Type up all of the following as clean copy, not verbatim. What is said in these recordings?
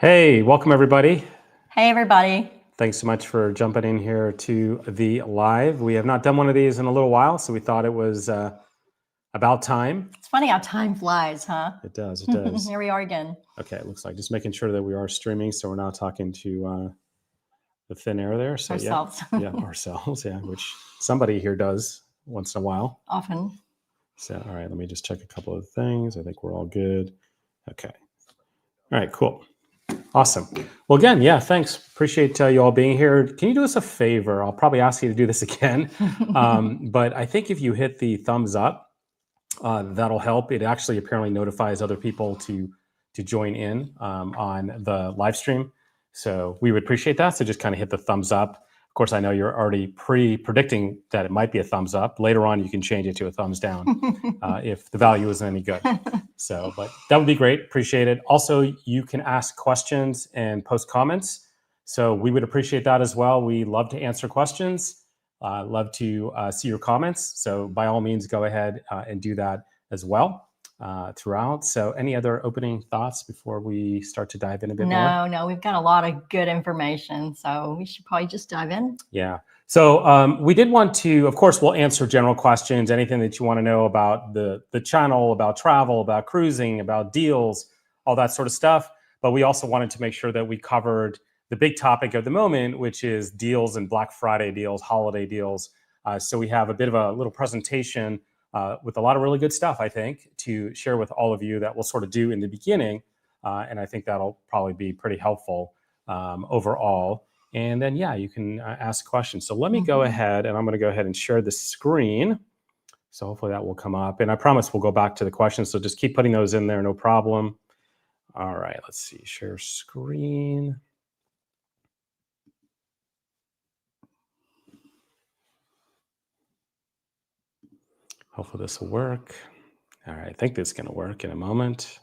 Hey, welcome everybody. Hey, everybody. Thanks so much for jumping in here to the live. We have not done one of these in a little while, so we thought it was about time. It's funny how time flies, huh? It does, it does. Here we are again. Okay, it looks like just making sure that we are streaming, so we're not talking to the thin air there. So Ourselves. yeah, ourselves, yeah, which somebody here does once in a while. Often. So, all right, let me just check a couple of things. I think we're all good. Okay. All right, cool. Awesome. Well, again, yeah, thanks. Appreciate you all being here. Can you do us a favor? I'll probably ask you to do this again. But I think if you hit the thumbs up, that'll help. It actually apparently notifies other people to join in on the live stream. So we would appreciate that. So just kind of hit the thumbs up. Of course, I know you're already predicting that it might be a thumbs up. Later on, you can change it to a thumbs down if the value isn't any good. So, but that would be great. Appreciate it. Also, you can ask questions and post comments. So we would appreciate that as well. We love to answer questions. Love to see your comments. So by all means, go ahead and do that as well throughout. So any other opening thoughts before we start to dive in a bit more? No, we've got a lot of good information. So we should probably just dive in. Yeah. So we did want to, of course, we'll answer general questions, anything that you want to know about the channel, about travel, about cruising, about deals, all that sort of stuff. But we also wanted to make sure that we covered the big topic of the moment, which is deals and Black Friday deals, holiday deals. So we have a bit of a little presentation with a lot of really good stuff, I think, to share with all of you that we'll sort of do in the beginning. And I think that'll probably be pretty helpful overall. And then, yeah, you can ask questions. So let me go ahead and I'm going to go ahead and share the screen. So hopefully that will come up. And I promise we'll go back to the questions. So just keep putting those in there, no problem. All right, let's see, share screen. Hopefully this will work. All right, I think this is going to work in a moment.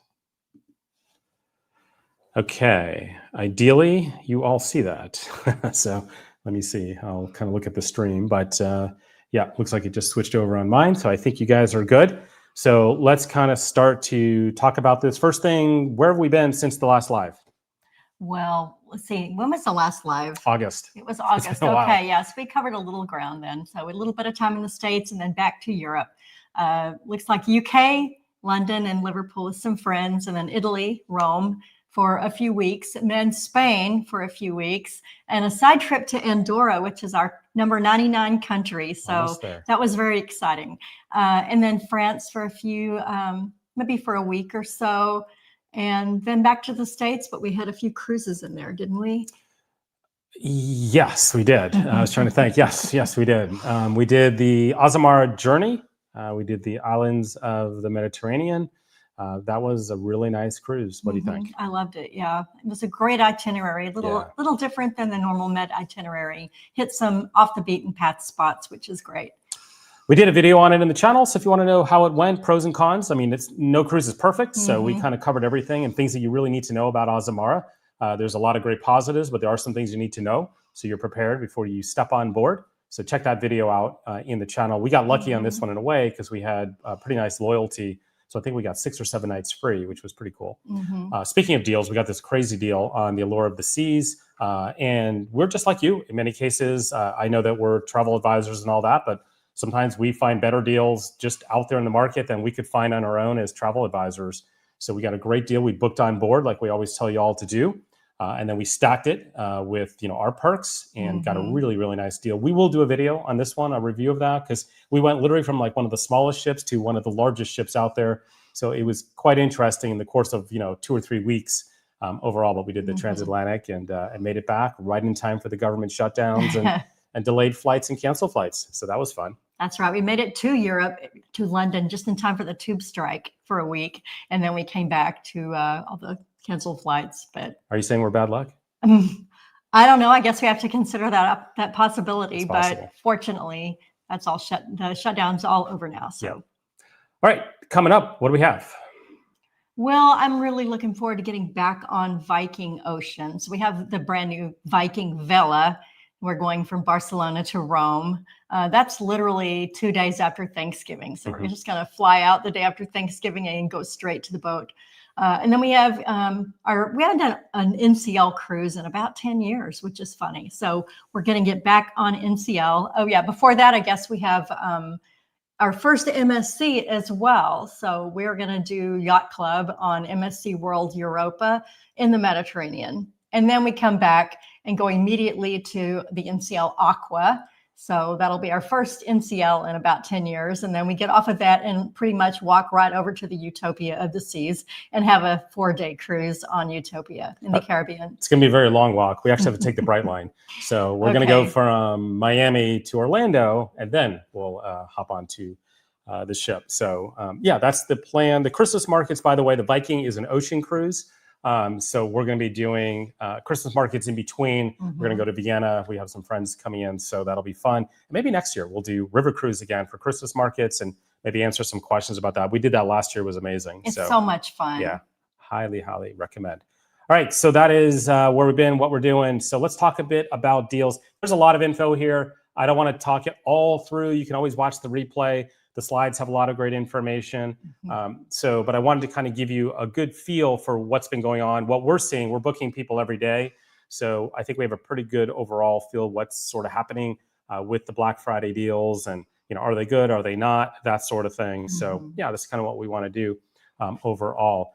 Okay, ideally, you all see that. So let me see. I'll kind of look at the stream, but yeah, looks like it just switched over on mine. So I think you guys are good. So let's kind of start to talk about this. First thing, where have we been since the last live? Well, let's see. When was the last live? August. It was August. Okay, yes, we covered a little ground then. So a little bit of time in the States and then back to Europe. Looks like UK, London, and Liverpool with some friends, and then Italy, Rome for a few weeks, and then Spain for a few weeks, and a side trip to Andorra, which is our number 99 country. So that was very exciting. And then France for a few, maybe for a week or so, and then back to the States, but we had a few cruises in there, didn't we? Yes, we did. I was trying to think. Yes, we did. We did the Azamara journey. We did the islands of the Mediterranean. That was a really nice cruise. What do you think? I loved it. Yeah, it was a great itinerary. A little different than the normal Med itinerary. Hit some off the beaten path spots, which is great. We did a video on it in the channel, so if you want to know how it went, pros and cons. I mean, no cruise is perfect, so we kind of covered everything and things that you really need to know about Azamara. There's a lot of great positives, but there are some things you need to know, so you're prepared before you step on board. So check that video out in the channel. We got lucky on this one in a way because we had pretty nice loyalty. So I think we got 6 or 7 nights free, which was pretty cool. Speaking of deals, we got this crazy deal on the Allure of the Seas. And we're just like you in many cases. I know that we're travel advisors and all that, but sometimes we find better deals just out there in the market than we could find on our own as travel advisors. So we got a great deal. We booked on board like we always tell you all to do. And then we stacked it with our perks and got a really, really nice deal. We will do a video on this one, a review of that, because we went literally from like one of the smallest ships to one of the largest ships out there. So it was quite interesting in the course of 2 or 3 weeks overall. But we did the transatlantic and made it back right in time for the government shutdowns and delayed flights and canceled flights. So that was fun. That's right. We made it to Europe, to London, just in time for the tube strike for a week. And then we came back to all the canceled flights. But are you saying we're bad luck? I don't know. I guess we have to consider that possibility. But fortunately, that's all the shutdown's all over now. So, yeah. All right, coming up, what do we have? Well, I'm really looking forward to getting back on Viking Ocean. So we have the brand new Viking Vela. We're going from Barcelona to Rome. That's literally 2 days after Thanksgiving. So we're just going to fly out the day after Thanksgiving and go straight to the boat. And then we have we haven't done an NCL cruise in about 10 years, which is funny. So we're going to get back on NCL. Oh yeah, before that, I guess we have our first MSC as well. So we're going to do Yacht Club on MSC World Europa in the Mediterranean. And then we come back and go immediately to the NCL Aqua. So that'll be our first NCL in about 10 years. And then we get off of that and pretty much walk right over to the Utopia of the Seas and have a 4-day cruise on Utopia in the Caribbean. It's going to be a very long walk. We actually have to take the Bright Line. So we're going to go from Miami to Orlando, and then we'll hop onto the ship. So yeah, that's the plan. The Christmas markets, by the way, the Viking is an ocean cruise. So we're going to be doing Christmas markets in between. We're going to go to Vienna. We have some friends coming in, so that'll be fun. And maybe next year we'll do river cruise again for Christmas markets and maybe answer some questions about that. We did that last year. It was amazing. It's so much fun. Yeah, highly, highly recommend. All right, so that is where we've been, what we're doing. So let's talk a bit about deals. There's a lot of info here. I don't want to talk it all through. You can always watch the replay. The slides have a lot of great information. But I wanted to kind of give you a good feel for what's been going on, what we're seeing. We're booking people every day. So I think we have a pretty good overall feel what's sort of happening with the Black Friday deals and, are they good? Are they not? That sort of thing. So yeah, that's kind of what we want to do overall.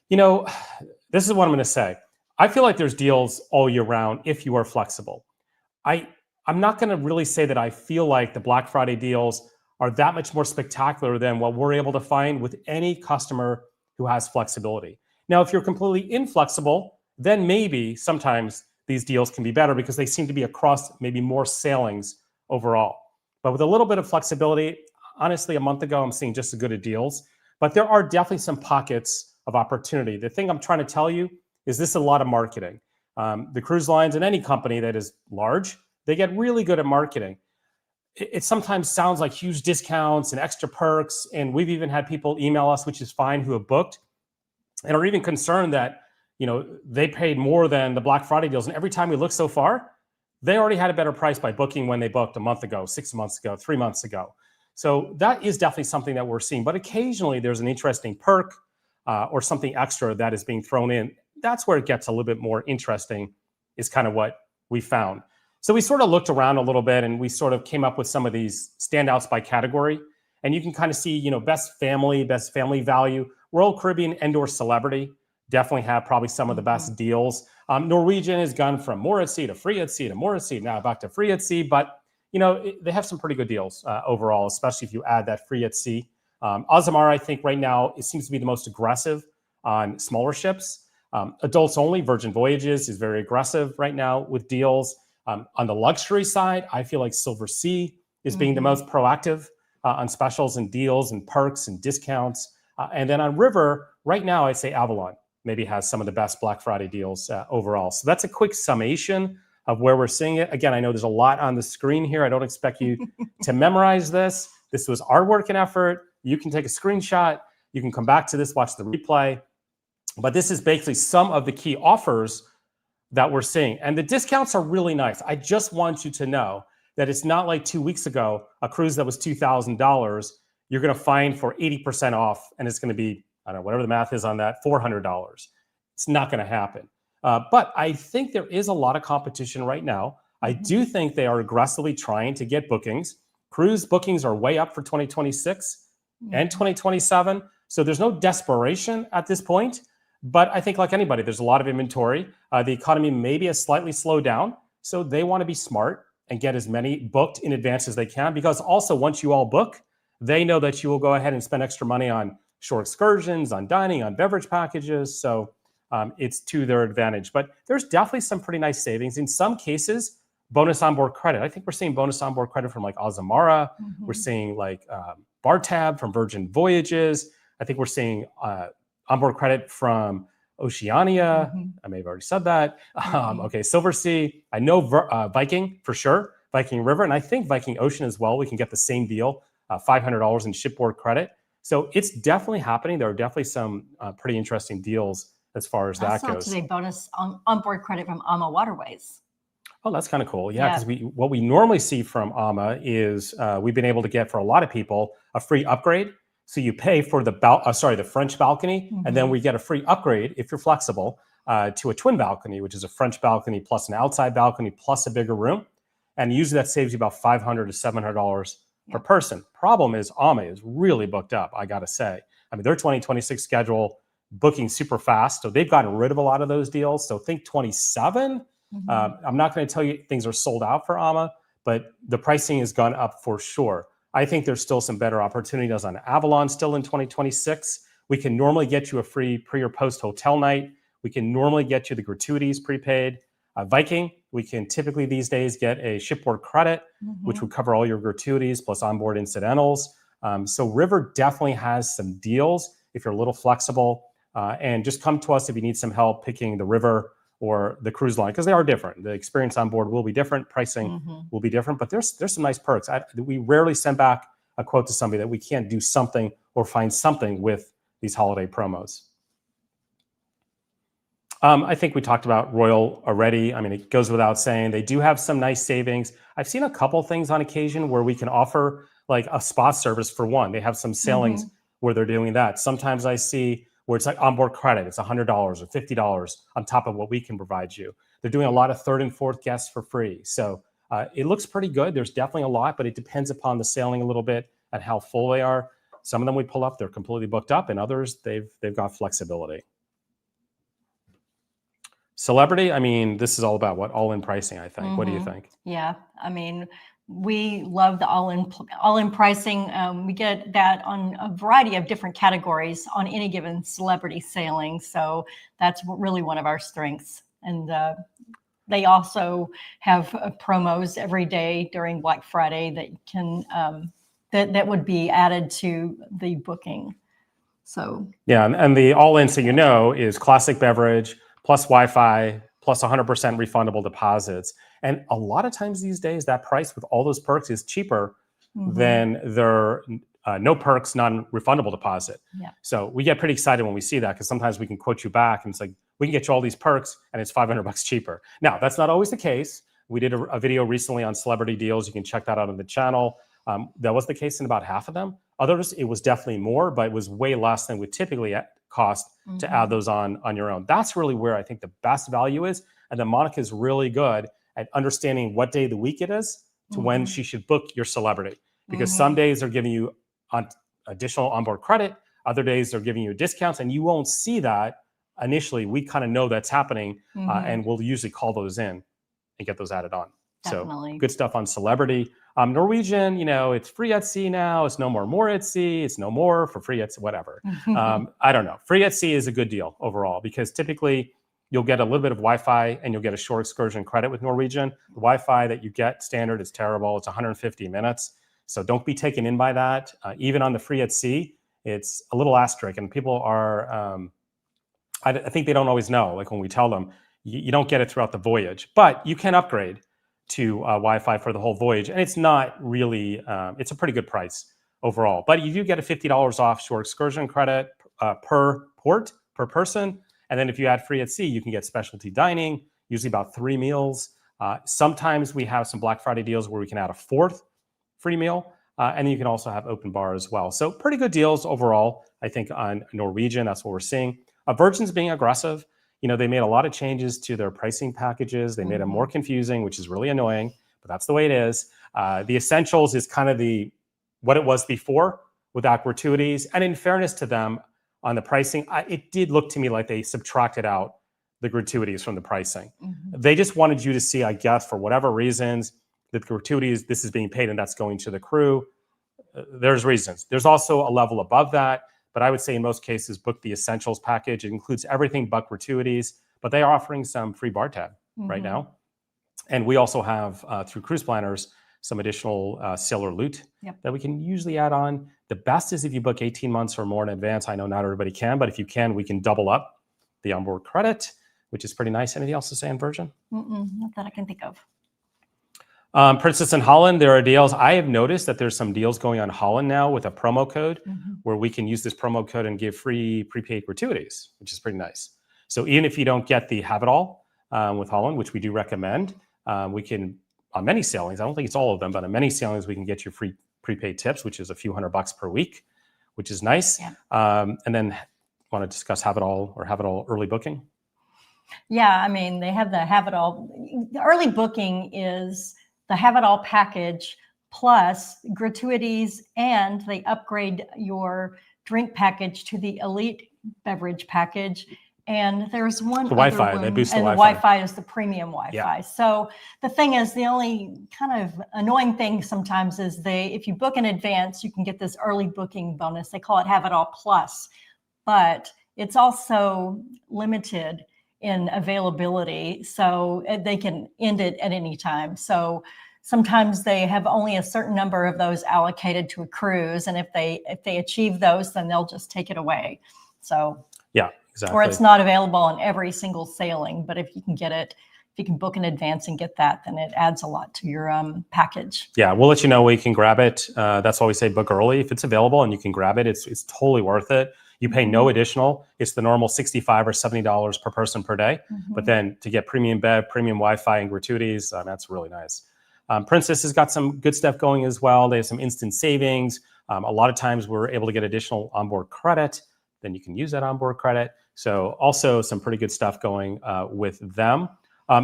This is what I'm going to say. I feel like there's deals all year round if you are flexible. I'm not going to really say that I feel like the Black Friday deals are that much more spectacular than what we're able to find with any customer who has flexibility. Now, if you're completely inflexible, then maybe sometimes these deals can be better because they seem to be across maybe more sailings overall. But with a little bit of flexibility, honestly, a month ago, I'm seeing just as good at deals. But there are definitely some pockets of opportunity. The thing I'm trying to tell you is this is a lot of marketing. The cruise lines and any company that is large, they get really good at marketing. It sometimes sounds like huge discounts and extra perks. And we've even had people email us, which is fine, who have booked and are even concerned that, they paid more than the Black Friday deals. And every time we look so far, they already had a better price by booking when they booked a month ago, 6 months ago, 3 months ago. So that is definitely something that we're seeing. But occasionally there's an interesting perk or something extra that is being thrown in. That's where it gets a little bit more interesting, is kind of what we found. So we sort of looked around a little bit and we sort of came up with some of these standouts by category. And you can kind of see, best family value. Royal Caribbean and/or Celebrity definitely have probably some of the best deals. Norwegian has gone from more at sea to free at sea to more at sea, now back to free at sea. But, they have some pretty good deals overall, especially if you add that free at sea. Azamara, I think right now, it seems to be the most aggressive on smaller ships. Adults only, Virgin Voyages is very aggressive right now with deals. On the luxury side, I feel like Silver Sea is being the most proactive on specials and deals and perks and discounts. And then on River, right now, I'd say Avalon maybe has some of the best Black Friday deals overall. So that's a quick summation of where we're seeing it. Again, I know there's a lot on the screen here. I don't expect you to memorize this. This was our work and effort. You can take a screenshot. You can come back to this, watch the replay. But this is basically some of the key offers that we're seeing. And the discounts are really nice. I just want you to know that it's not like 2 weeks ago, a cruise that was $2,000, you're going to find for 80% off. And it's going to be, I don't know, whatever the math is on that, $400. It's not going to happen. But I think there is a lot of competition right now. I do think they are aggressively trying to get bookings. Cruise bookings are way up for 2026 and 2027. So there's no desperation at this point. But I think like anybody, there's a lot of inventory. The economy maybe has slightly slowed down. So they want to be smart and get as many booked in advance as they can. Because also once you all book, they know that you will go ahead and spend extra money on shore excursions, on dining, on beverage packages. So it's to their advantage. But there's definitely some pretty nice savings. In some cases, bonus onboard credit. I think we're seeing bonus onboard credit from like Azamara. We're seeing like Bar-Tab from Virgin Voyages. I think we're seeing onboard credit from Oceania. I may have already said that. Okay, Silver Sea. I know Viking for sure, Viking River, and I think Viking Ocean as well. We can get the same deal, $500 in shipboard credit. So it's definitely happening. There are definitely some pretty interesting deals as far as that goes. Today, bonus onboard credit from AMA Waterways. Oh, that's kind of cool. Yeah, because what we normally see from AMA is we've been able to get for a lot of people a free upgrade So you pay for the the French balcony, and then we get a free upgrade if you're flexible to a twin balcony, which is a French balcony plus an outside balcony plus a bigger room. And usually that saves you about $500 to $700 per person. Problem is, AMA is really booked up, I got to say. I mean, their 2026 schedule booking super fast. So they've gotten rid of a lot of those deals. So think 27. I'm not going to tell you things are sold out for AMA, but the pricing has gone up for sure. I think there's still some better opportunities on Avalon still in 2026. We can normally get you a free pre or post hotel night. We can normally get you the gratuities prepaid. Viking, we can typically these days get a shipboard credit, which would cover all your gratuities plus onboard incidentals. So River definitely has some deals if you're a little flexible. And just come to us if you need some help picking the River or the cruise line, because they are different. The experience on board will be different. Pricing will be different, but there's some nice perks. We rarely send back a quote to somebody that we can't do something or find something with these holiday promos. I think we talked about Royal already. I mean, it goes without saying, they do have some nice savings. I've seen a couple things on occasion where we can offer like a spa service for one. They have some sailings where they're doing that. Sometimes I see where it's like onboard credit. It's $100 or $50 on top of what we can provide you. They're doing a lot of third and fourth guests for free. So it looks pretty good. There's definitely a lot, but it depends upon the sailing a little bit and how full they are. Some of them we pull up, they're completely booked up, and others, they've got flexibility. Celebrity, I mean, this is all about what? All-in pricing, I think. What do you think? Yeah, I mean, we love the all-in pricing. We get that on a variety of different categories on any given celebrity sailing. So that's really one of our strengths. And they also have promos every day during Black Friday that can that would be added to the booking. So yeah, and the all-in, so you know, is classic beverage plus Wi-Fi plus 100% refundable deposits. And a lot of times these days, that price with all those perks is cheaper than their no perks, non-refundable deposit. Yeah. So we get pretty excited when we see that, because sometimes we can quote you back and it's like, we can get you all these perks and it's $500 cheaper. Now, that's not always the case. We did a video recently on celebrity deals. You can check that out on the channel. That was the case in about half of them. Others, it was definitely more, but it was way less than would typically cost to add those on your own. That's really where I think the best value is. And then Monica is really good at understanding what day of the week it is to when she should book your celebrity. Because some days they're giving you additional onboard credit, other days they're giving you discounts, and you won't see that initially. We kind of know that's happening, and we'll usually call those in and get those added on. Definitely. So good stuff on celebrity. Norwegian, you know, it's free at sea now. It's no more at sea. It's no more for free at sea, whatever. I don't know. Free at sea is a good deal overall, because typically you'll get a little bit of Wi-Fi and you'll get a shore excursion credit with Norwegian. The Wi-Fi that you get standard is terrible. It's 150 minutes. So don't be taken in by that. Even on the free at sea, it's a little asterisk, and people are, I think they don't always know. Like when we tell them, you don't get it throughout the voyage, but you can upgrade to Wi-Fi for the whole voyage. And it's not really, it's a pretty good price overall, but you do get a $50 off shore excursion credit per port, per person. And then if you add free at sea, you can get specialty dining, usually about 3 meals. Sometimes we have some Black Friday deals where we can add a 4th free meal. And you can also have open bar as well. So pretty good deals overall, I think, on Norwegian. That's what we're seeing. Virgin's being aggressive. You know, they made a lot of changes to their pricing packages. They made them more confusing, which is really annoying, but that's the way it is. The Essentials is kind of what it was before without gratuities. And in fairness to them on the pricing, it did look to me like they subtracted out the gratuities from the pricing. They just wanted you to see, I guess, for whatever reasons, that the gratuities, this is being paid and that's going to the crew. There's reasons. There's also a level above that. But I would say in most cases, book the Essentials package. It includes everything but gratuities, but they are offering some free bar tab right now. And we also have, through Cruise Planners, some additional sailor loot that we can usually add on. The best is if you book 18 months or more in advance. I know not everybody can, but if you can, we can double up the onboard credit, which is pretty nice. Anything else to say on Virgin? Not that I can think of. Princess and Holland, there are deals. I have noticed that there's some deals going on Holland now with a promo code where we can use this promo code and give free prepaid gratuities, which is pretty nice. So even if you don't get the have it all with Holland, which we do recommend, we can, on many sailings, I don't think it's all of them, but on many sailings, we can get you free prepaid tips, which is a few $100 per week, which is nice. Yeah. And then want to discuss have it all early booking? Yeah, I mean, they have the have it all. The early booking is the have it all package plus gratuities, and they upgrade your drink package to the elite beverage package. And there's one The other Wi-Fi, they one, boost the and the Wi-Fi. Wi-Fi is the premium Wi-Fi. Yeah. So the thing is, the only kind of annoying thing sometimes is if you book in advance, you can get this early booking bonus. They call it Have It All Plus, but it's also limited in availability, so they can end it at any time. So sometimes they have only a certain number of those allocated to a cruise, and if they achieve those, then they'll just take it away. So yeah, exactly. Or it's not available on every single sailing, but if you can get it, if you can book in advance and get that, then it adds a lot to your package. Yeah, we'll let you know where you can grab it. That's why we say book early. If it's available and you can grab it, it's totally worth it. You pay no additional. It's the normal $65 or $70 per person per day. But then to get premium bev, premium Wi-Fi, and gratuities, that's really nice. Princess has got some good stuff going as well. They have some instant savings. A lot of times we're able to get additional onboard credit. Then you can use that onboard credit. So also some pretty good stuff going with them.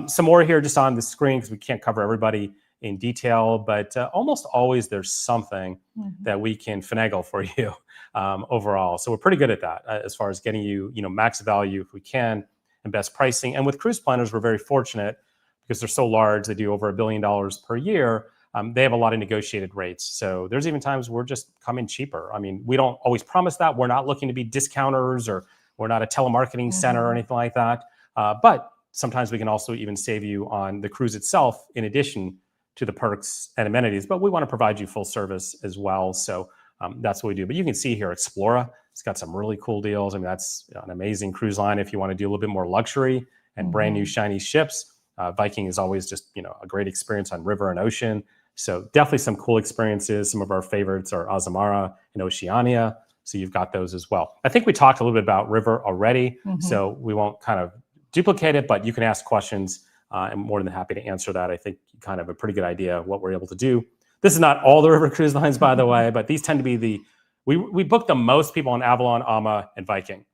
Some more here just on the screen because we can't cover everybody in detail, but almost always there's something that we can finagle for you overall. So we're pretty good at that as far as getting you, max value if we can and best pricing. And with cruise planners, we're very fortunate because they're so large. They do over $1 billion per year. They have a lot of negotiated rates. So there's even times we're just coming cheaper. I mean, we don't always promise that. We're not looking to be discounters or we're not a telemarketing center or anything like that. But sometimes we can also even save you on the cruise itself in addition to the perks and amenities, but we want to provide you full service as well. So that's what we do. But you can see here, Explora, it's got some really cool deals. I mean, that's an amazing cruise line if you want to do a little bit more luxury and brand new shiny ships. Viking is always just, a great experience on river and ocean. So definitely some cool experiences. Some of our favorites are Azamara and Oceania. So you've got those as well. I think we talked a little bit about river already, so we won't kind of duplicate it, but you can ask questions. I'm more than happy to answer that. I think you kind of have a pretty good idea of what we're able to do. This is not all the river cruise lines, by the way, but these tend to be we book the most people on Avalon, AMA, and Viking.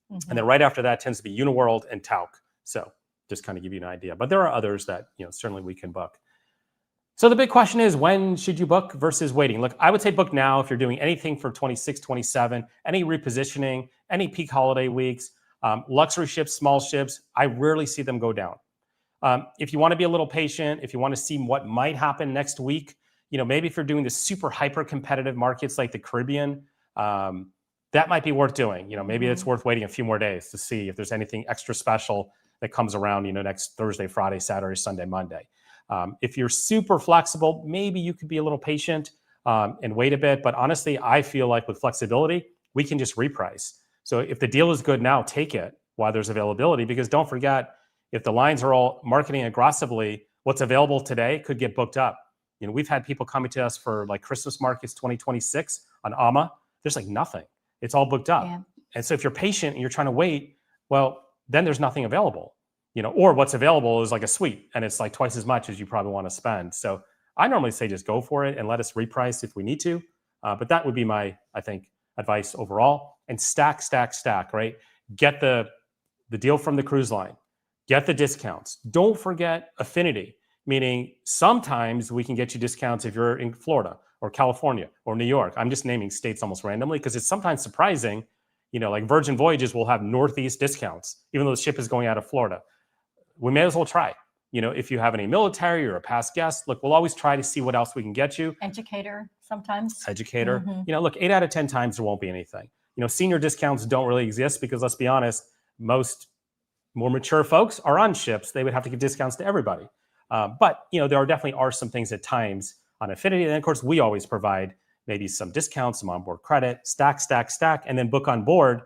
And then right after that tends to be Uniworld and Tauk. So just kind of give you an idea. But there are others that, certainly we can book. So the big question is, when should you book versus waiting? Look, I would say book now if you're doing anything for 26, 27, any repositioning, any peak holiday weeks, luxury ships, small ships. I rarely see them go down. If you want to be a little patient, if you want to see what might happen next week, maybe if you're doing the super hyper competitive markets like the Caribbean, that might be worth doing. Maybe it's worth waiting a few more days to see if there's anything extra special that comes around, next Thursday, Friday, Saturday, Sunday, Monday. If you're super flexible, maybe you could be a little patient and wait a bit. But honestly, I feel like with flexibility, we can just reprice. So if the deal is good now, take it while there's availability, because don't forget, if the lines are all marketing aggressively, what's available today could get booked up. We've had people coming to us for like Christmas markets 2026 on AMA. There's like nothing. It's all booked up. Yeah. And so if you're patient and you're trying to wait, well, then there's nothing available. Or what's available is like a suite and it's like twice as much as you probably want to spend. So I normally say just go for it and let us reprice if we need to. But that would be my, I think, advice overall. And stack, right? Get the deal from the cruise line. Get the discounts. Don't forget affinity, meaning sometimes we can get you discounts if you're in Florida or California or New York. I'm just naming states almost randomly because it's sometimes surprising. Like Virgin Voyages will have Northeast discounts, even though the ship is going out of Florida. We may as well try. If you have any military or a past guest, look, we'll always try to see what else we can get you. Educator sometimes. Educator. Look, 8 out of 10 times there won't be anything. Senior discounts don't really exist because let's be honest, most more mature folks are on ships. They would have to give discounts to everybody. But there definitely are some things at times on affinity. And of course, we always provide maybe some discounts, some onboard credit, stack, and then book on board.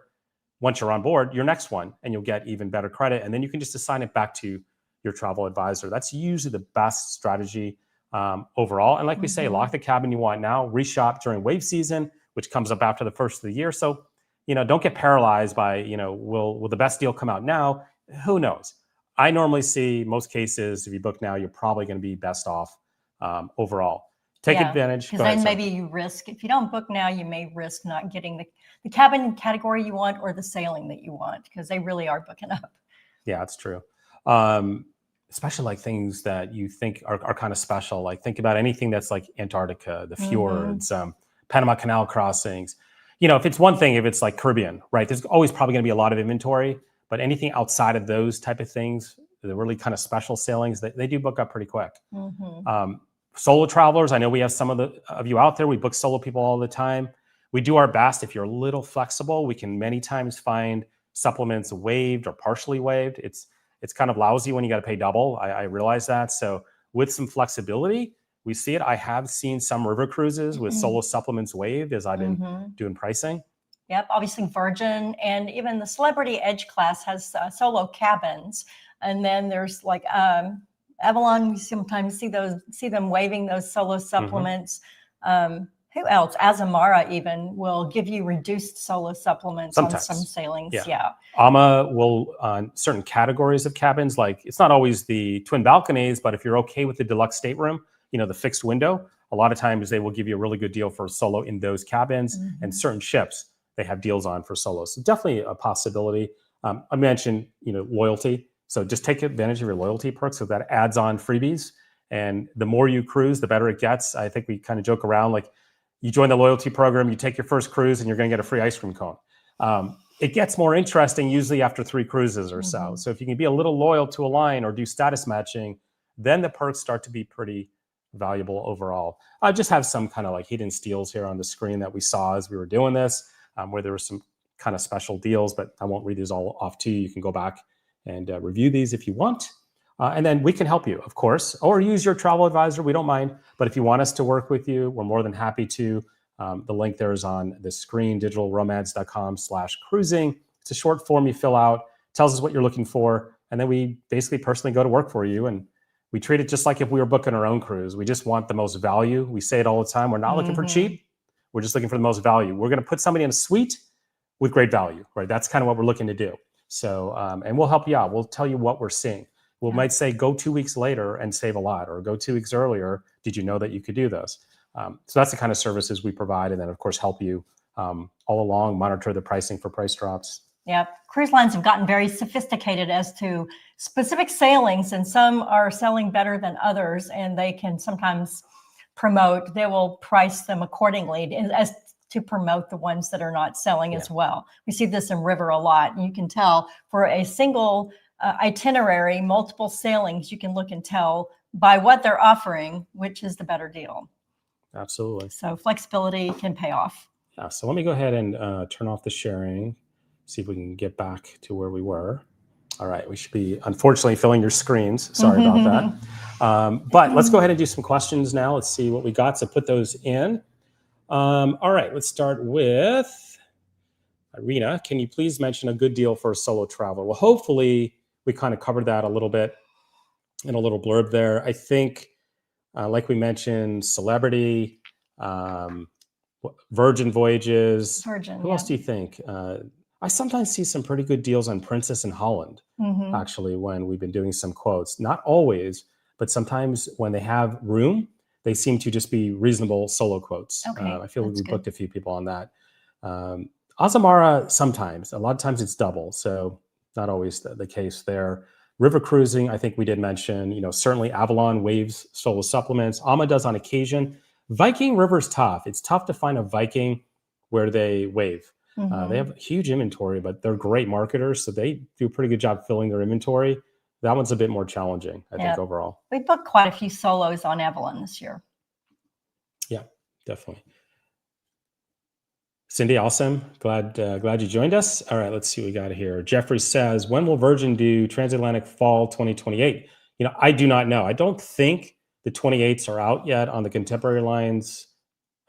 Once you're on board, your next one, and you'll get even better credit. And then you can just assign it back to your travel advisor. That's usually the best strategy overall. And like we say, lock the cabin you want now, reshop during wave season, which comes up after the first of the year. So, don't get paralyzed by, will the best deal come out now? Who knows? I normally see most cases, if you book now, you're probably going to be best off overall. take advantage. Because then maybe you risk, if you don't book now, you may risk not getting the cabin category you want or the sailing that you want, because they really are booking up. Yeah, that's true. Especially like things that you think are kind of special. Like think about anything that's like Antarctica, the fjords, Panama Canal crossings. You know, if it's one thing, if it's like Caribbean, right? There's always probably going to be a lot of inventory, but anything outside of those type of things, the really kind of special sailings, they do book up pretty quick. Solo travelers, I know we have some of you out there. We book solo people all the time. We do our best. If you're a little flexible, we can many times find supplements waived or partially waived. It's kind of lousy when you got to pay double. I realize that. So with some flexibility, we see it. I have seen some river cruises with solo supplements waived as I've been doing pricing. Yep, obviously Virgin and even the Celebrity Edge class has solo cabins, and then there's like Avalon. We sometimes see them waiving those solo supplements. Who else? Azamara even will give you reduced solo supplements sometimes on some sailings. Yeah. AMA will, on certain categories of cabins, like it's not always the twin balconies, but if you're okay with the deluxe stateroom, you know, the fixed window, a lot of times they will give you a really good deal for solo in those cabins. And certain ships, they have deals on for solos. So definitely a possibility. I mentioned, you know, loyalty. So just take advantage of your loyalty perks. So that adds on freebies. And the more you cruise, the better it gets. I think we kind of joke around like, you join the loyalty program, you take your first cruise, and you're going to get a free ice cream cone. It gets more interesting usually after 3 cruises or so. So if you can be a little loyal to a line or do status matching, then the perks start to be pretty valuable overall. I just have some kind of like hidden steals here on the screen that we saw as we were doing this, where there were some kind of special deals, but I won't read these all off to you. You can go back and review these if you want. And then we can help you, of course, or use your travel advisor. We don't mind. But if you want us to work with you, we're more than happy to. The link there is on the screen, digitalromads.com/cruising. It's a short form you fill out, tells us what you're looking for. And then we basically personally go to work for you. And we treat it just like if we were booking our own cruise. We just want the most value. We say it all the time. We're not looking for cheap. We're just looking for the most value. We're going to put somebody in a suite with great value, right? That's kind of what we're looking to do. So, and we'll help you out. We'll tell you what we're seeing. We might say, go 2 weeks later and save a lot, or go 2 weeks earlier. Did you know that you could do those? So that's the kind of services we provide. And then, of course, help you all along, monitor the pricing for price drops. Yeah, cruise lines have gotten very sophisticated as to specific sailings, and some are selling better than others, and they can sometimes they will price them accordingly as to promote the ones that are not selling as well. We see this in river a lot, and you can tell for a single itinerary, multiple sailings, you can look and tell by what they're offering, which is the better deal. Absolutely. So flexibility can pay off. Yeah. So let me go ahead and turn off the sharing, see if we can get back to where we were. All right. We should be, unfortunately, filling your screens. Sorry about that. But let's go ahead and do some questions now. Let's see what we got. So put those in. All right. Let's start with Irina. Can you please mention a good deal for a solo traveler? Well, hopefully, we kind of covered that a little bit in a little blurb there. I think, like we mentioned, Celebrity, Virgin Voyages. Who else do you think? I sometimes see some pretty good deals on Princess and Holland, actually, when we've been doing some quotes. Not always, but sometimes when they have room, they seem to just be reasonable solo quotes. I feel like we booked a few people on that. Azamara, sometimes. A lot of times it's double, so not always the case there. River cruising, I think we did mention, you know, certainly Avalon waives solo supplements. AMA does on occasion. Viking River's tough. It's tough to find a Viking where they waive. They have huge inventory, but they're great marketers, so they do a pretty good job filling their inventory. That one's a bit more challenging, I think, overall. We booked quite a few solos on Avalon this year. Yeah, definitely. Cindy, awesome. Glad you joined us. All right, let's see what we got here. Jeffrey says, when will Virgin do transatlantic fall 2028? You know, I do not know. I don't think the 28s are out yet on the contemporary lines.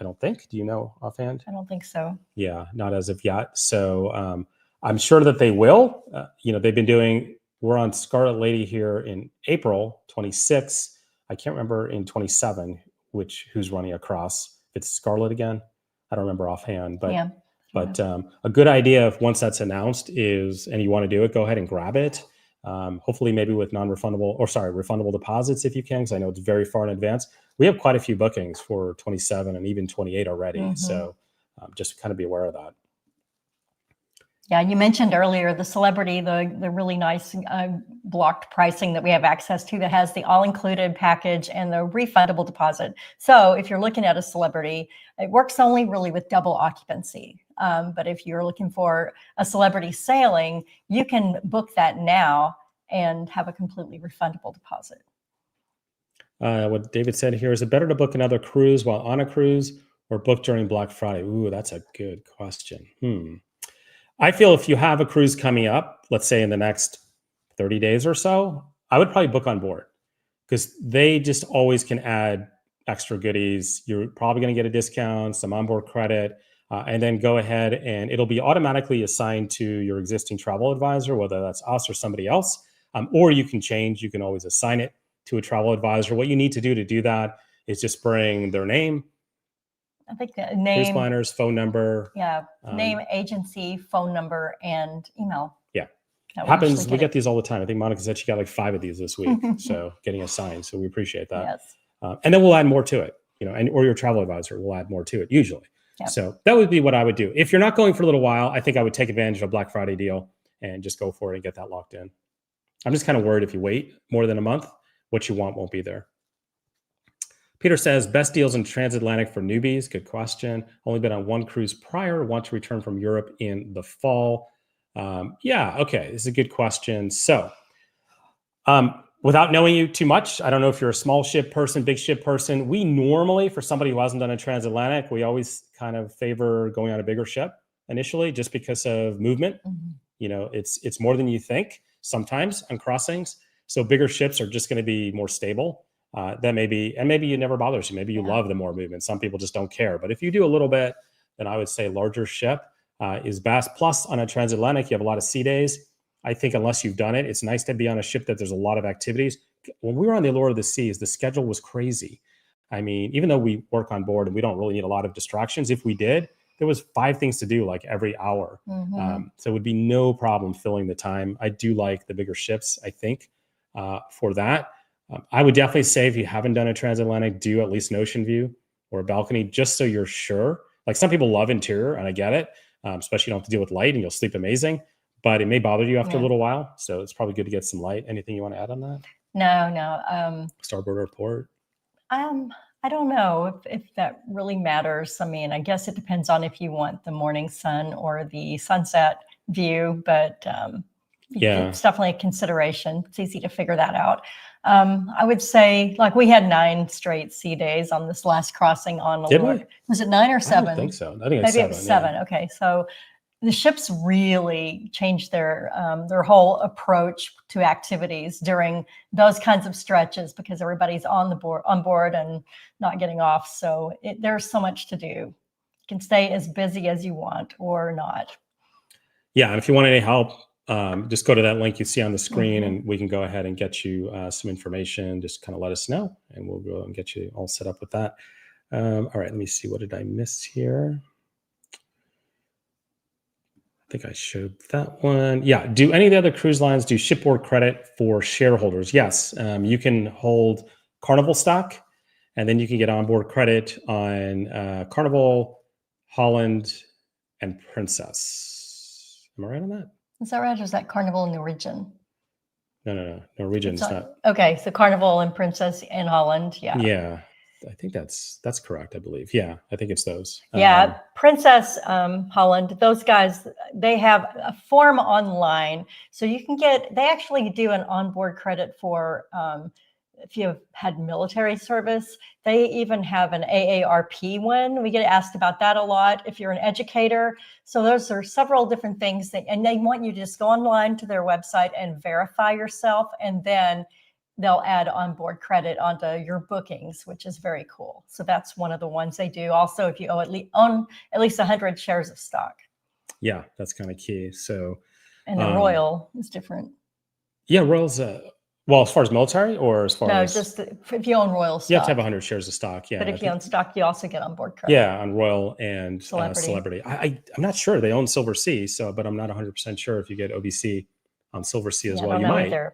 I don't think. Do you know offhand? I don't think so. Yeah, not as of yet. So I'm sure that they will. You know, they've been doing, we're on Scarlet Lady here in April 26. I can't remember in 27 who's running across. If it's Scarlet again. I don't remember offhand, but a good idea if once that's announced is, and you want to do it, go ahead and grab it. Hopefully maybe with refundable deposits if you can, because I know it's very far in advance. we have quite a few bookings for 27 and even 28 already. So just kind of be aware of that. Yeah, you mentioned earlier the Celebrity, the really nice blocked pricing that we have access to that has the all-included package and the refundable deposit. So if you're looking at a Celebrity, it works only really with double occupancy. But if you're looking for a Celebrity sailing, you can book that now and have a completely refundable deposit. What David said here, is it better to book another cruise while on a cruise or book during Black Friday? Ooh, that's a good question. I feel if you have a cruise coming up, let's say in the next 30 days or so, I would probably book on board because they just always can add extra goodies. You're probably going to get a discount, some onboard credit, and then go ahead and it'll be automatically assigned to your existing travel advisor, whether that's us or somebody else, or you can change. You can always assign it to a travel advisor. What you need to do that is just bring their name, I think the name, cruise planners, phone number. Yeah, name, agency, phone number, and email. Yeah. Happens. We get these all the time. I think Monica said she got like 5 of these this week. So getting assigned. So we appreciate that. Yes. And then we'll add more to it, or your travel advisor will add more to it usually. Yep. So that would be what I would do. If you're not going for a little while, I think I would take advantage of a Black Friday deal and just go for it and get that locked in. I'm just kind of worried if you wait more than a month, what you want won't be there. Peter says, best deals in transatlantic for newbies. Good question. Only been on one cruise prior. Want to return from Europe in the fall. Yeah, okay. This is a good question. So without knowing you too much, I don't know if you're a small ship person, big ship person. We normally, for somebody who hasn't done a transatlantic, we always kind of favor going on a bigger ship initially just because of movement. It's more than you think sometimes on crossings. So bigger ships are just going to be more stable. That maybe it never bothers you. Maybe you love the more movement. Some people just don't care. But if you do a little bit, then I would say larger ship is best. Plus, on a transatlantic, you have a lot of sea days. I think unless you've done it, it's nice to be on a ship that there's a lot of activities. When we were on the Allure of the Seas, the schedule was crazy. I mean, even though we work on board and we don't really need a lot of distractions, if we did, there was 5 things to do like every hour. So it would be no problem filling the time. I do like the bigger ships, I think, for that. I would definitely say if you haven't done a transatlantic, do at least an ocean view or a balcony, just so you're sure. Like some people love interior, and I get it, especially you don't have to deal with light and you'll sleep amazing, but it may bother you after a little while. So it's probably good to get some light. Anything you want to add on that? No. Starboard or port? I don't know if that really matters. I mean, I guess it depends on if you want the morning sun or the sunset view, but it's definitely a consideration. It's easy to figure that out. I would say, like, we had 9 straight sea days on this last crossing on Allure. Was it 9 or 7? I don't think so. I think it's maybe 7. It was 7. Yeah. Okay, so the ships really changed their whole approach to activities during those kinds of stretches because everybody's on board and not getting off. So there's so much to do. You can stay as busy as you want or not. Yeah, and if you want any help, just go to that link you see on the screen and we can go ahead and get you some information. Just kind of let us know and we'll go and get you all set up with that. All right, let me see. What did I miss here? I think I showed that one. Yeah. Do any of the other cruise lines do shipboard credit for shareholders? Yes. You can hold Carnival stock and then you can get onboard credit on Carnival, Holland, and Princess. Am I right on that? Is that right? Or is that Carnival and Norwegian? No. Norwegian's not. Okay, so Carnival and Princess and Holland. Yeah. Yeah, I think that's correct. I believe. Yeah, I think it's those. Yeah, Princess, Holland. Those guys, they have a form online, so you can get. They actually do an onboard credit for if you have had military service. They even have an AARP one. We get asked about that a lot if you're an educator. So those are several different things and they want you to just go online to their website and verify yourself, and then they'll add onboard credit onto your bookings, which is very cool. So that's one of the ones they do. Also, if you own at least 100 shares of stock. Yeah, that's kind of key. So, and the Royal is different. Yeah, Royal's well, as far as military or as far as... No, just if you own Royal stock. You have to have 100 shares of stock, yeah. But if you own stock, you also get onboard credit. Yeah, on Royal and Celebrity. I'm not sure. They own Silver Sea, but I'm not 100% sure if you get OBC on Silver Sea as well.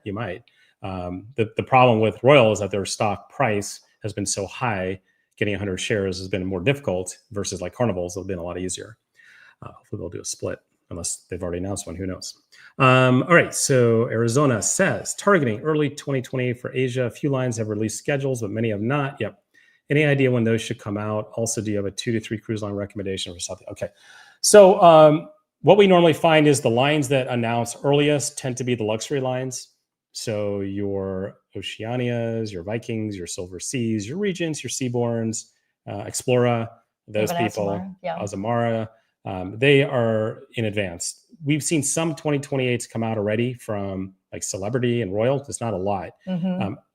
You might. The problem with Royal is that their stock price has been so high, getting 100 shares has been more difficult versus like Carnival's have been a lot easier. Hopefully they'll do a split unless they've already announced one, who knows. All right, so Arizona says, targeting early 2020 for Asia. A few lines have released schedules, but many have not. Yep. Any idea when those should come out? Also, do you have a 2 to 3 cruise line recommendation for South? Okay, so what we normally find is the lines that announce earliest tend to be the luxury lines. So your Oceanias, your Vikings, your Silver Seas, your Regents, your Seabourns, Explora, those Even people, Azamara, yeah. Azamara, they are in advance. We've seen some 2028s come out already from like Celebrity and Royal. It's not a lot.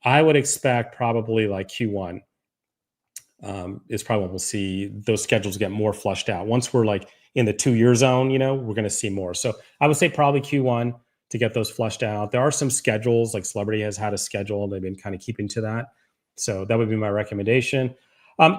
I would expect probably like Q1 is probably when we'll see those schedules get more flushed out. Once we're like in the 2-year zone, you know, we're going to see more. So I would say probably Q1 to get those flushed out. There are some schedules, like Celebrity has had a schedule. They've been kind of keeping to that. So that would be my recommendation.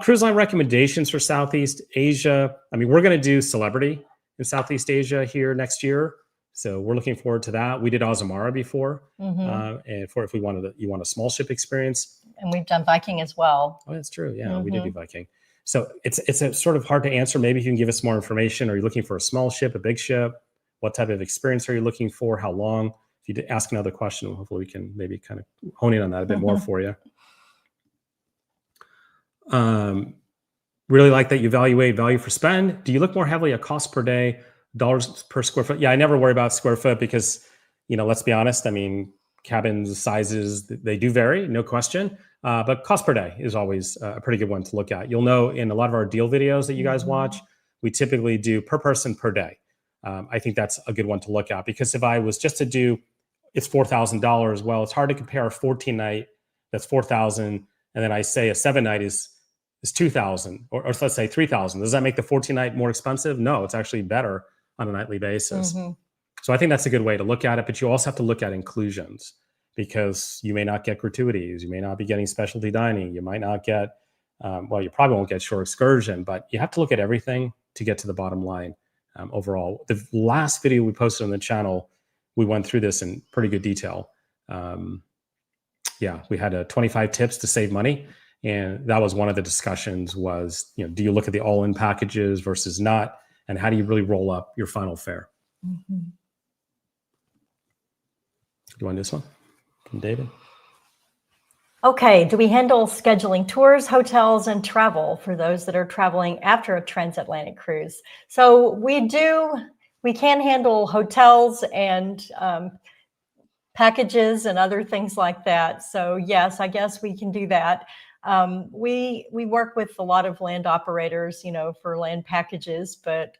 Cruise line recommendations for Southeast Asia. I mean, we're going to do Celebrity in Southeast Asia here next year. So we're looking forward to that. We did Azamara before. And for if you want a small ship experience. And we've done Viking as well. Oh, that's true. Yeah, we did do Viking. So it's a sort of hard to answer. Maybe if you can give us more information. Are you looking for a small ship, a big ship? What type of experience are you looking for? How long? If you ask another question, hopefully we can maybe kind of hone in on that a bit more for you. Really like that you evaluate value for spend. Do you look more heavily at cost per day, dollars per square foot? Yeah, I never worry about square foot because, you know, let's be honest. I mean, cabins sizes, they do vary, no question. But cost per day is always a pretty good one to look at. You'll know in a lot of our deal videos that you guys watch, we typically do per person per day. I think that's a good one to look at because if I was just to do, it's $4,000. Well, it's hard to compare a 14 night that's 4,000, and then I say a 7 night is 2,000, or let's say 3,000. Does that make the 14 night more expensive? No, it's actually better on a nightly basis. So I think that's a good way to look at it. But you also have to look at inclusions because you may not get gratuities, you may not be getting specialty dining, you might not get, well, you probably won't get shore excursion, but you have to look at everything to get to the bottom line. Overall, the last video we posted on the channel, we went through this in pretty good detail. Yeah, we had 25 tips to save money. And that was one of the discussions was, you know, do you look at the all-in packages versus not? And how do you really roll up your final fare? Do you want this one from David? Okay, do we handle scheduling tours, hotels, and travel for those that are traveling after a transatlantic cruise? So we can handle hotels and packages and other things like that. So yes, I guess we can do that. We work with a lot of land operators, you know, for land packages, but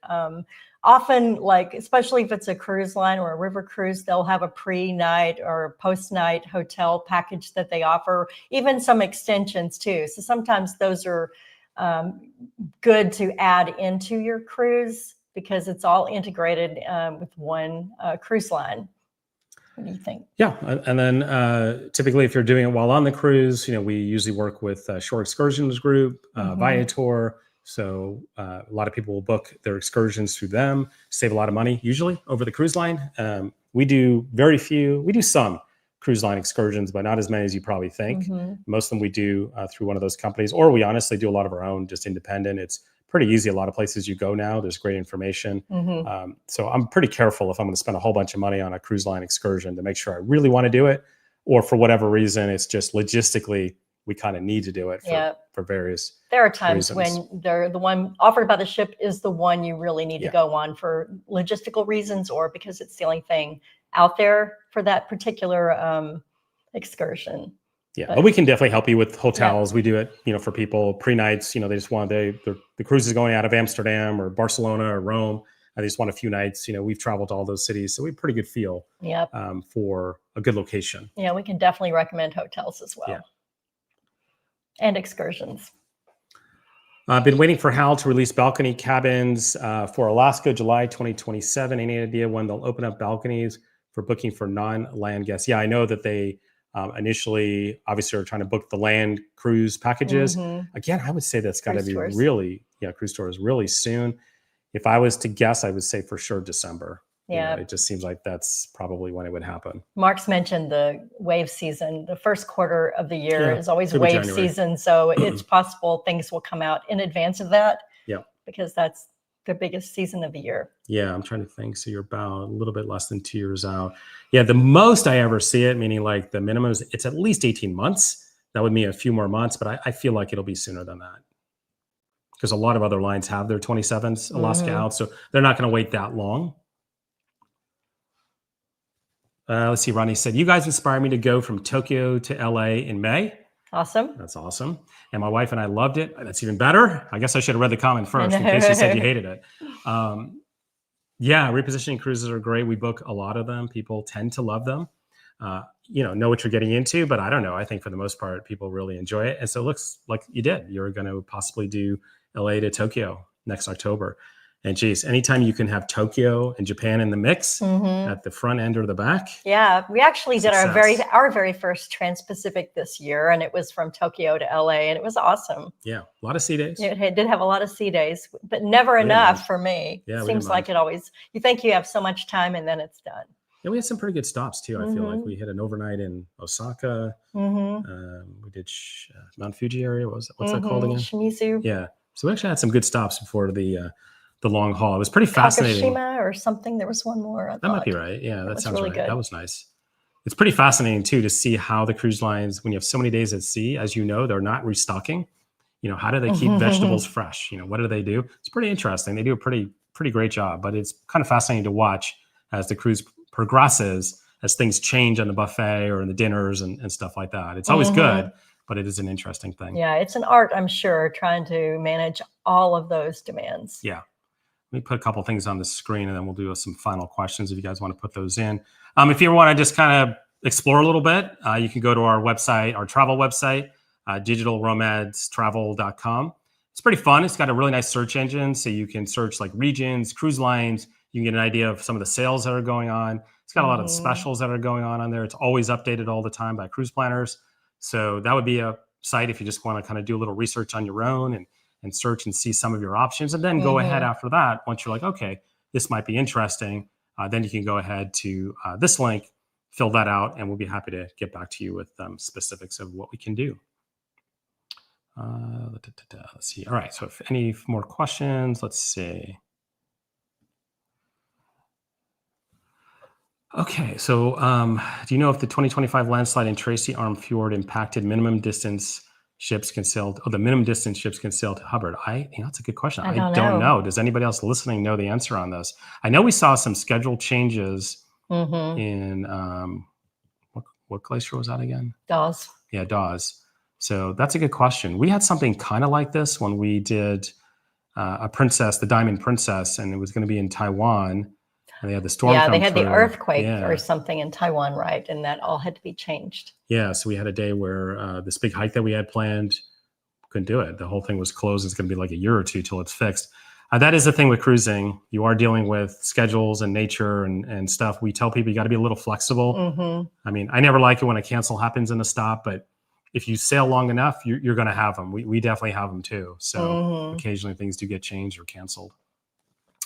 often, like, especially if it's a cruise line or a river cruise, they'll have a pre-night or post-night hotel package that they offer, even some extensions too. So sometimes those are good to add into your cruise because it's all integrated with one cruise line. What do you think? Yeah, and then typically if you're doing it while on the cruise, you know, we usually work with Shore Excursions Group, Viator. So a lot of people will book their excursions through them, save a lot of money usually over the cruise line. We do some cruise line excursions, but not as many as you probably think. Most of them we do through one of those companies, or we honestly do a lot of our own, just independent. It's pretty easy. A lot of places you go now, there's great information. So I'm pretty careful if I'm going to spend a whole bunch of money on a cruise line excursion to make sure I really want to do it, or for whatever reason, it's just logistically, we kind of need to do it for various There are times reasons. when the one offered by the ship is the one you really need to go on for logistical reasons or because it's the only thing out there for that particular excursion. Yeah, but we can definitely help you with hotels. We do it, you know, for people pre-nights, you know, they just want the cruise is going out of Amsterdam or Barcelona or Rome. And they just want a few nights. You know, we've traveled to all those cities, so we have a pretty good feel for a good location. Yeah, we can definitely recommend hotels as well. And excursions. I've been waiting for Hal to release balcony cabins for Alaska, July 2027. Any idea when they'll open up balconies for booking for non-land guests? Yeah, I know that they initially obviously are trying to book the land cruise packages. Again, I would say that's got to be really, cruise tours really soon. If I was to guess, I would say for sure December. Yeah. It just seems like that's probably when it would happen. Mark's mentioned the wave season. The first quarter of the year is always could be wave January. season. So it's possible things will come out in advance of that. Yeah. Because that's the biggest season of the year. Yeah, I'm trying to think. So you're about a little bit less than 2 years out. Yeah, the most I ever see it, meaning like the minimum is it's at least 18 months. That would mean a few more months, but I feel like it'll be sooner than that. Because a lot of other lines have their 27s Alaska out, so they're not going to wait that long. Let's see. Ronnie said, "You guys inspired me to go from Tokyo to LA in May." Awesome. That's awesome. And my wife and I loved it. That's even better. I guess I should have read the comment first in case you said you hated it. Yeah, repositioning cruises are great. We book a lot of them. People tend to love them. Know what you're getting into, but I don't know. I think for the most part, people really enjoy it. And so it looks like you did. You're going to possibly do LA to Tokyo next October. And geez, anytime you can have Tokyo and Japan in the mix at the front end or the back. Yeah, we actually did our very first Trans-Pacific this year, and it was from Tokyo to LA, and it was awesome. Yeah, a lot of sea days. It did have a lot of sea days, but never enough for me. Yeah, it seems like it always, you think you have so much time and then it's done. Yeah, we had some pretty good stops too. I feel like we hit an overnight in Osaka. We did Mount Fuji area. What's that called again? Shimizu. Yeah, so we actually had some good stops before the long haul. It was pretty fascinating. Kagoshima or something. There was one more. That might be right. Yeah, that sounds really right. good. That was nice. It's pretty fascinating too to see how the cruise lines, when you have so many days at sea, as you know, they're not restocking. How do they keep vegetables fresh? What do they do? It's pretty interesting. They do a pretty great job, but it's kind of fascinating to watch as the cruise progresses, as things change on the buffet or in the dinners and stuff like that. It's always good, but it is an interesting thing. Yeah, it's an art, I'm sure, trying to manage all of those demands. Yeah. Let me put a couple of things on the screen and then we'll do some final questions if you guys want to put those in. If you want to just kind of explore a little bit, you can go to our website, our travel website, digitalromadstravel.com. It's pretty fun. It's got a really nice search engine. So you can search like regions, cruise lines. You can get an idea of some of the sales that are going on. It's got a lot of specials that are going on there. It's always updated all the time by cruise planners. So that would be a site if you just want to kind of do a little research on your own and search and see some of your options. And then go ahead after that. Once you're like, okay, this might be interesting. Then you can go ahead to this link, fill that out, and we'll be happy to get back to you with specifics of what we can do. Let's see. All right. So if any more questions, let's see. Okay. So do you know if the 2025 landslide in Tracy Arm Fjord impacted minimum distance ships can sail? The minimum distance ships can sail to Hubbard. That's a good question. I don't know. Does anybody else listening know the answer on this? I know we saw some schedule changes in what glacier was that again? Dawes. Yeah, Dawes. So that's a good question. We had something kind of like this when we did the Diamond Princess, and it was going to be in Taiwan. And they had the storm. Yeah, they had the earthquake or something in Taiwan, right? And that all had to be changed. Yeah, so we had a day where this big hike that we had planned, couldn't do it. The whole thing was closed. It's going to be like a year or two till it's fixed. That is the thing with cruising. You are dealing with schedules and nature and stuff. We tell people you got to be a little flexible. I mean, I never like it when a cancel happens in a stop, but if you sail long enough, you're going to have them. We definitely have them too. So occasionally things do get changed or canceled.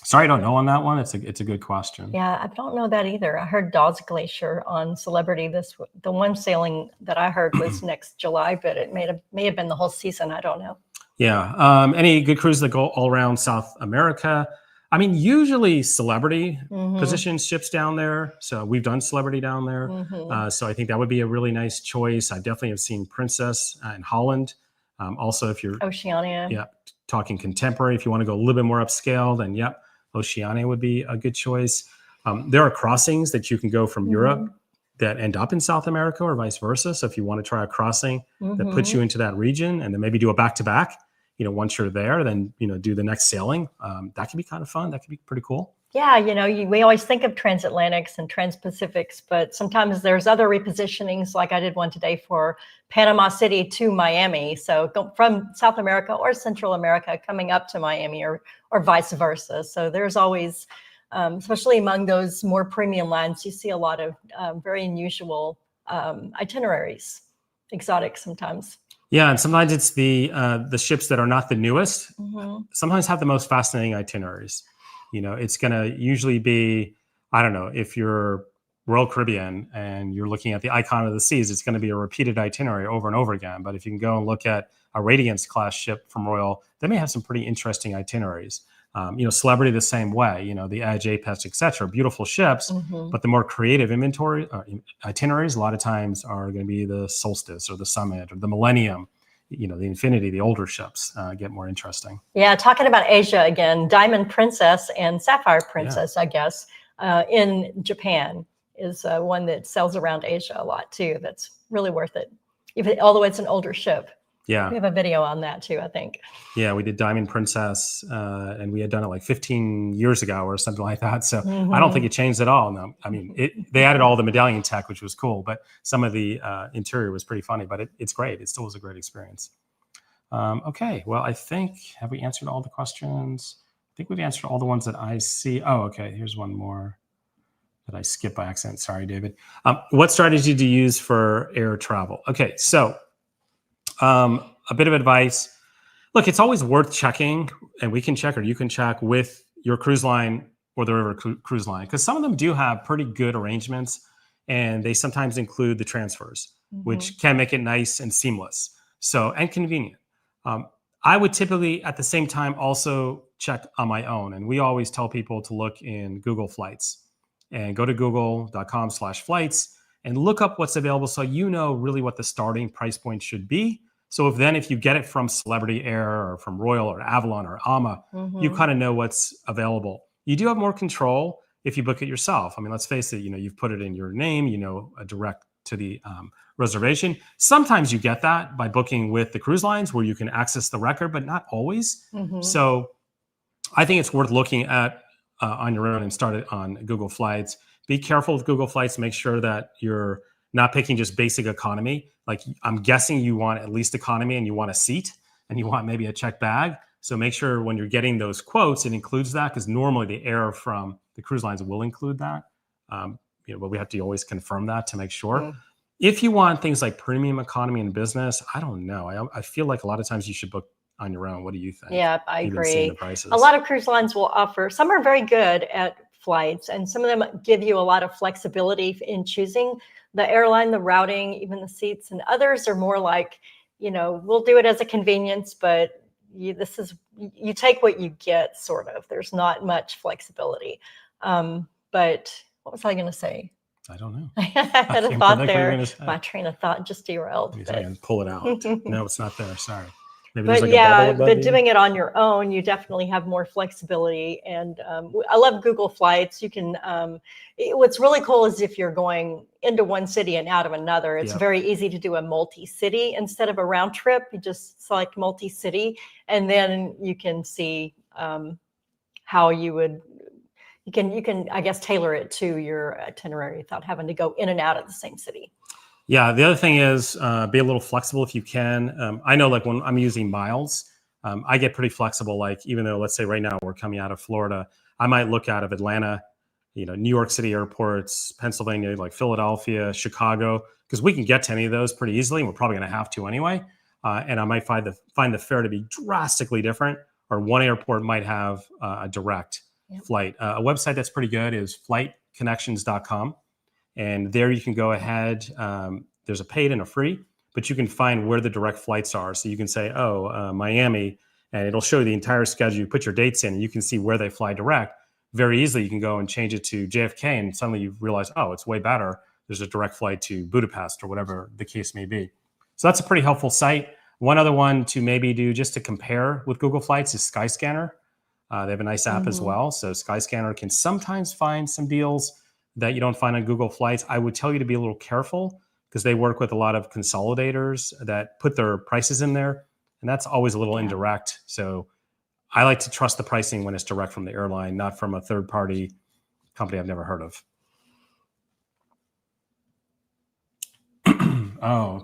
Sorry, I don't know on that one. It's a good question. Yeah, I don't know that either. I heard Dawes Glacier on Celebrity. The one sailing that I heard was next July, but it may have been the whole season. I don't know. Yeah. Any good cruises that go all around South America? I mean, usually Celebrity positions ships down there. So we've done Celebrity down there. So I think that would be a really nice choice. I definitely have seen Princess in Holland. Also, if you're Oceania, talking contemporary, if you want to go a little bit more upscale, then Oceania would be a good choice. There are crossings that you can go from Europe that end up in South America or vice versa. So if you want to try a crossing that puts you into that region and then maybe do a back-to-back, once you're there, then, do the next sailing. That could be kind of fun. That could be pretty cool. Yeah, we always think of transatlantics and transpacifics, but sometimes there's other repositionings. Like I did one today for Panama City to Miami. So go from South America or Central America coming up to Miami or vice versa. So there's always, especially among those more premium lines, you see a lot of very unusual itineraries, exotic sometimes. Yeah, and sometimes it's the ships that are not the newest. Sometimes have the most fascinating itineraries. It's going to usually be I don't know, if you're Royal Caribbean and you're looking at the icon of the seas, it's going to be a repeated itinerary over and over again. But if you can go and look at a Radiance class ship from Royal, they may have some pretty interesting itineraries. Celebrity the same way, the Edge, Apex, etc. Beautiful ships, but the more creative inventory itineraries a lot of times are going to be the Solstice or the Summit or the Millennium. The Infinity, the older ships get more interesting. Yeah, talking about Asia again, Diamond Princess and Sapphire Princess, I guess, in Japan is one that sells around Asia a lot too. That's really worth it. Although it's an older ship. Yeah. We have a video on that too, I think. Yeah, we did Diamond Princess, and we had done it like 15 years ago or something like that. So I don't think it changed at all. No, I mean, they added all the medallion tech, which was cool, but some of the interior was pretty funny, but it's great. It still was a great experience. Okay, well, have we answered all the questions? I think we've answered all the ones that I see. Oh, okay, here's one more that I skipped by accident. Sorry, David. What strategy do you use for air travel? Okay, so a bit of advice. Look, it's always worth checking, and we can check or you can check with your cruise line or the river cruise line, because some of them do have pretty good arrangements, and they sometimes include the transfers, which can make it nice and seamless, and convenient. I would typically, at the same time, also check on my own, and we always tell people to look in Google Flights and go to google.com/flights and look up what's available so you know really what the starting price point should be. So if you get it from Celebrity Air or from Royal or Avalon or AMA, you kind of know what's available. You do have more control if you book it yourself. I mean, let's face it, you've put it in your name, a direct to the reservation. Sometimes you get that by booking with the cruise lines where you can access the record, but not always. So I think it's worth looking at on your own and start it on Google Flights. Be careful with Google Flights. Make sure that you're not picking just basic economy. Like, I'm guessing you want at least economy and you want a seat and you want maybe a checked bag. So make sure when you're getting those quotes, it includes that, because normally the air from the cruise lines will include that. But we have to always confirm that to make sure. If you want things like premium economy and business, I don't know. I feel like a lot of times you should book on your own. What do you think? Yeah, I agree. A lot of cruise lines will offer, some are very good at flights, and some of them give you a lot of flexibility in choosing the airline, the routing, even the seats, and others are more like, we'll do it as a convenience, but you take what you get, sort of. There's not much flexibility. But what was I going to say? I don't know. I had a thought there. My train of thought just derailed. I can pull it out. No, it's not there. Sorry. Maybe but yeah, but doing it on your own, you definitely have more flexibility. And I love Google Flights. You can, what's really cool is if you're going into one city and out of another, it's very easy to do a multi-city instead of a round trip. You just select multi-city, and then you can see how you can, I guess, tailor it to your itinerary without having to go in and out of the same city. Yeah, the other thing is be a little flexible if you can. I know, like, when I'm using miles, I get pretty flexible. Like, even though, let's say right now we're coming out of Florida, I might look out of Atlanta, New York City airports, Pennsylvania, like Philadelphia, Chicago, because we can get to any of those pretty easily, and we're probably going to have to anyway. And I might find the fare to be drastically different, or one airport might have a direct flight. A website that's pretty good is flightconnections.com. And there you can go ahead. There's a paid and a free, but you can find where the direct flights are. So you can say, Miami, and it'll show you the entire schedule. You put your dates in, and you can see where they fly direct. Very easily, you can go and change it to JFK, and suddenly you realize, it's way better. There's a direct flight to Budapest or whatever the case may be. So that's a pretty helpful site. One other one to maybe do just to compare with Google Flights is Skyscanner. They have a nice app as well. So Skyscanner can sometimes find some deals that you don't find on Google Flights. I would tell you to be a little careful, because they work with a lot of consolidators that put their prices in there, and that's always a little indirect. So I like to trust the pricing when it's direct from the airline, not from a third-party company I've never heard of.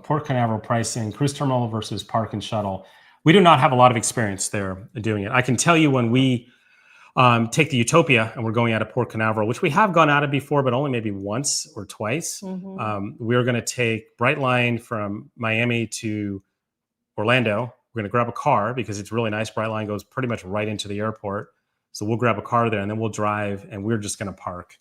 Port Canaveral pricing, cruise terminal versus park and shuttle. We do not have a lot of experience there doing it. I can tell you when we take the Utopia and we're going out of Port Canaveral, which we have gone out of before, but only maybe once or twice. We're going to take Brightline from Miami to Orlando. We're going to grab a car because it's really nice. Brightline goes pretty much right into the airport. So we'll grab a car there, and then we'll drive, and we're just going to park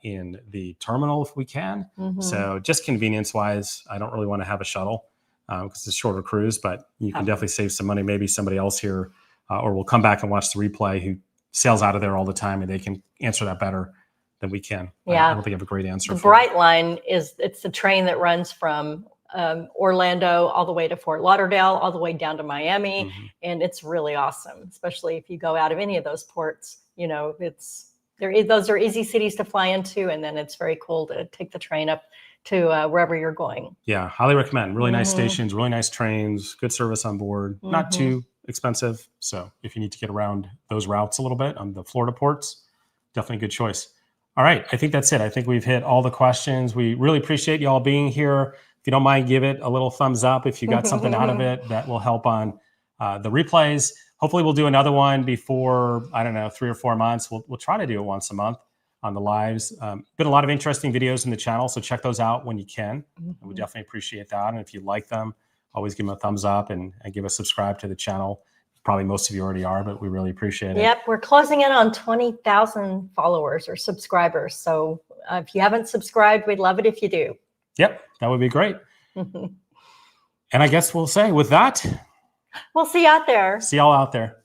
in the terminal if we can. Mhm. So just convenience wise, I don't really want to have a shuttle because it's a shorter cruise, but you can definitely save some money. Maybe somebody else here or we'll come back and watch the replay who sails out of there all the time and they can answer that better than we can. Yeah. I don't think I have a great answer The for it. Bright Line it's the train that runs from Orlando all the way to Fort Lauderdale, all the way down to Miami. Mhm. And it's really awesome, especially if you go out of any of those ports. You know, those are easy cities to fly into. And then it's very cool to take the train up to wherever you're going. Yeah, highly recommend. Really nice Mhm. stations, really nice trains, good service on board, not Mhm. too expensive. So if you need to get around those routes a little bit on the Florida ports, definitely a good choice. All right, I think that's it. I think we've hit all the questions. We really appreciate you all being here. If you don't mind, give it a little thumbs up if you got something out of it. That will help on the replays. Hopefully we'll do another one before, I don't know, 3 or 4 months. We'll try to do it once a month on the lives. Been a lot of interesting videos in the channel, so check those out when you can. Mhm. We definitely appreciate that. And if you like them, always give them a thumbs up and give a subscribe to the channel. Probably most of you already are, but we really appreciate it. Yep, we're closing in on 20,000 followers or subscribers. So if you haven't subscribed, we'd love it if you do. Yep, that would be great. And I guess we'll say with that, We'll see you out there. see y'all out there.